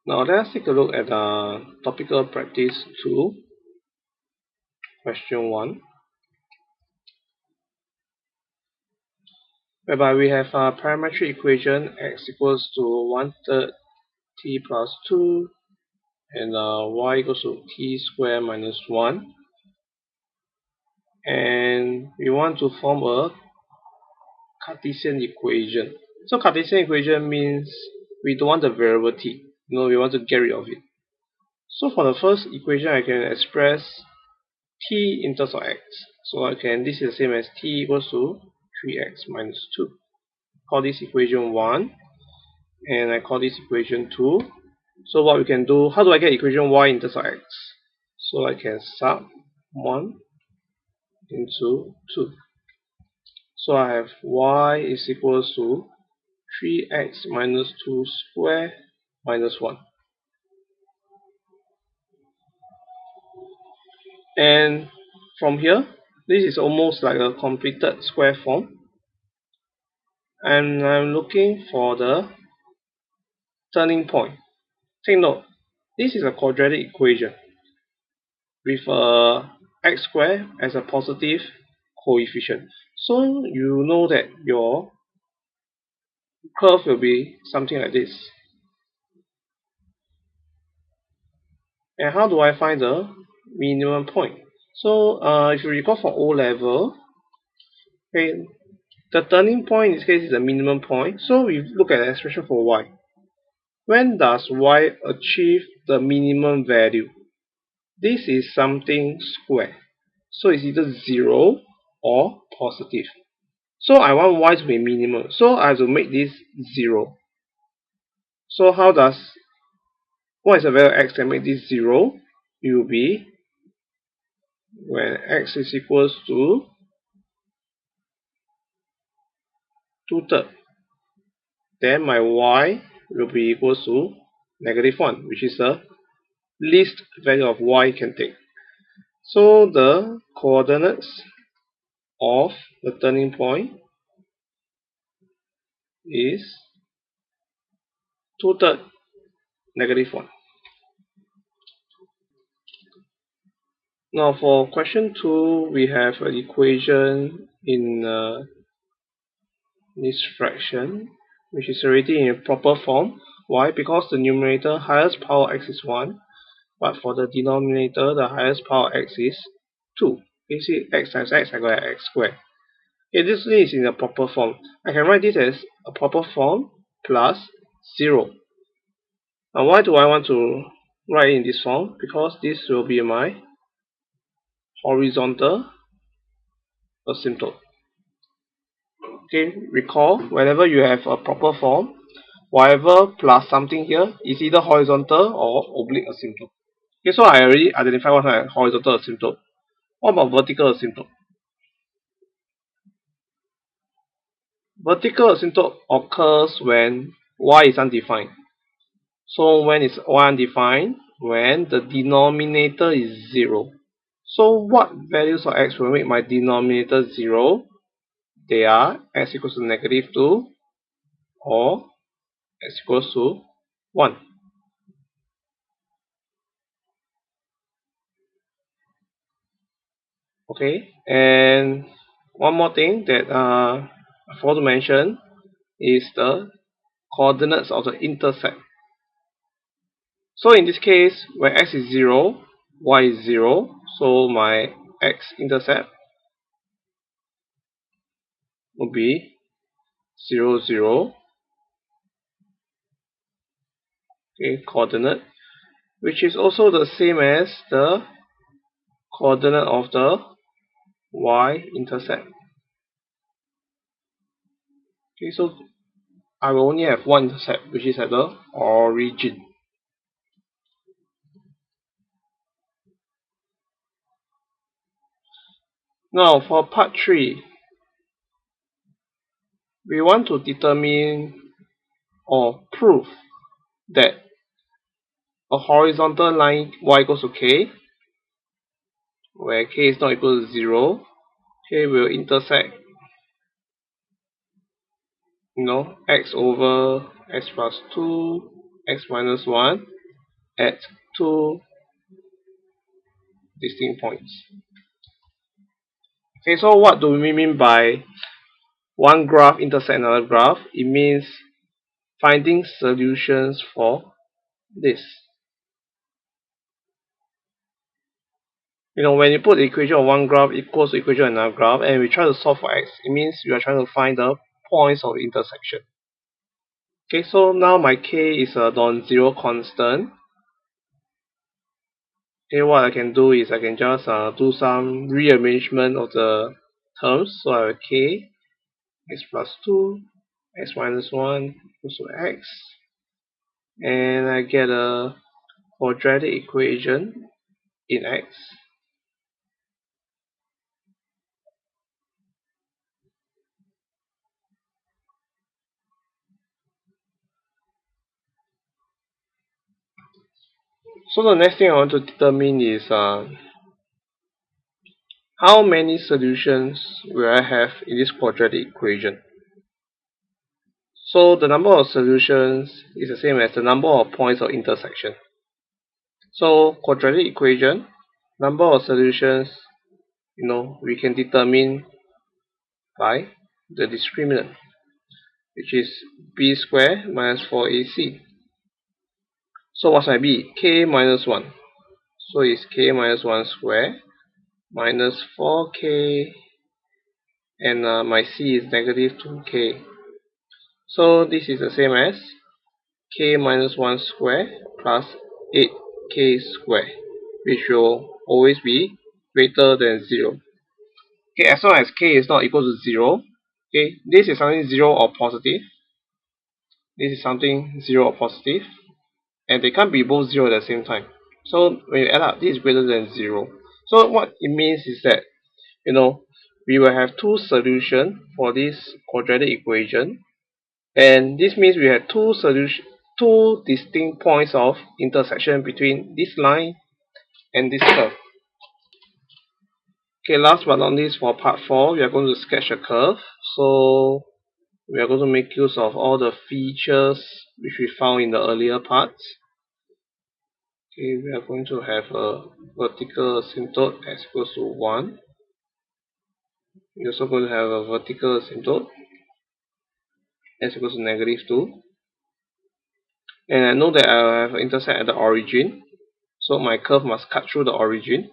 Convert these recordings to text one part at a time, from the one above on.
Now let's take a look at topical practice 2, question 1, whereby we have a parametric equation x equals to 1/3 t plus 2 and y equals to t squared minus 1, and we want to form a Cartesian equation. So Cartesian equation means we don't want the variable t. No, we want to get rid of it. So for the first equation, I can express t in terms of x. So this is the same as t equals to 3x minus 2. Call this equation 1, and I call this equation 2. So what we can do, how do I get equation y in terms of x? So I can sub 1 into 2. So I have y is equals to 3x minus 2 square minus 1. And from here, this is almost like a completed square form. And I'm looking for the turning point. Take note, this is a quadratic equation with x squared as a positive coefficient. So you know that your curve will be something like this. And how do I find the minimum point? So if you recall from O level, okay, the turning point in this case is the minimum point. So we look at the expression for y. When does y achieve the minimum value? This is something square. So it's either 0 or positive. So I want y to be minimum. So I have to make this 0. So what is the value of x that make this 0? It will be when x is equals to 2/3. Then my y will be equals to -1, which is the least value of y can take. So the coordinates of the turning point is 2/3 -1. Now for question 2, we have an equation in this fraction, which is already in a proper form. Why? Because the numerator highest power x is 1, but for the denominator the highest power x is 2. You see, x times x, I got x squared. Okay, this is in a proper form. I can write this as a proper form plus 0. Now why do I want to write in this form? Because this will be my horizontal asymptote. Okay, recall, whenever you have a proper form, whatever plus something here is either horizontal or oblique asymptote. Okay, so I already identified what is horizontal asymptote. What about vertical asymptote? Vertical asymptote occurs when y is undefined. So when is y undefined? When the denominator is 0. So what values of x will make my denominator 0? They are x equals to -2 or x equals to 1. Okay, and one more thing that I forgot to mention is the coordinates of the intercept. So in this case, when x is 0, y is 0, so my x-intercept will be 0, 0, okay, coordinate, which is also the same as the coordinate of the y-intercept. Okay, so I will only have one intercept, which is at the origin. Now for part 3, we want to determine or prove that a horizontal line y equals to k, where k is not equal to 0, k will intersect x over x plus 2, x minus 1, at two distinct points. Okay, so what do we mean by one graph intersect another graph? It means finding solutions for this. When you put the equation of one graph equals to equation of another graph and we try to solve for x, it means we are trying to find the points of intersection. Okay, so now my k is a non-zero constant. Okay, what I can do is I can just do some rearrangement of the terms. So I have k, x plus 2, x minus 1 equals to x, and I get a quadratic equation in x. So the next thing I want to determine is how many solutions will I have in this quadratic equation. So the number of solutions is the same as the number of points of intersection. So quadratic equation, number of solutions, we can determine by the discriminant, which is b squared minus 4ac. So what's my b? K minus 1. So it's k minus 1 square minus 4k, and my c is negative 2k. So this is the same as k minus 1 square plus 8k square, which will always be greater than 0. Okay, as long as k is not equal to 0, okay, this is something 0 or positive, this is something 0 or positive, and they can't be both 0 at the same time. So when you add up, this is greater than 0. So what it means is that, we will have two solutions for this quadratic equation, and this means we have two distinct points of intersection between this line and this curve. Okay, last but not least, for part 4, we are going to sketch a curve. So we are going to make use of all the features which we found in the earlier parts. Okay, we are going to have a vertical asymptote x equals to 1. We're also going to have a vertical asymptote x equals to negative 2. And I know that I have an intercept at the origin, so my curve must cut through the origin.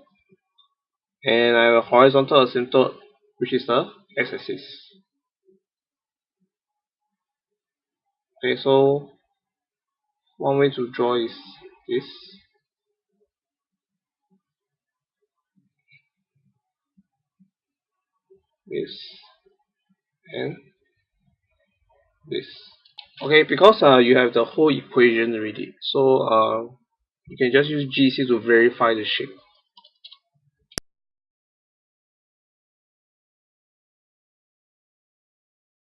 And I have a horizontal asymptote, which is the x-axis. Okay, so one way to draw is this. This and this. Okay, because you have the whole equation already, so you can just use GC to verify the shape.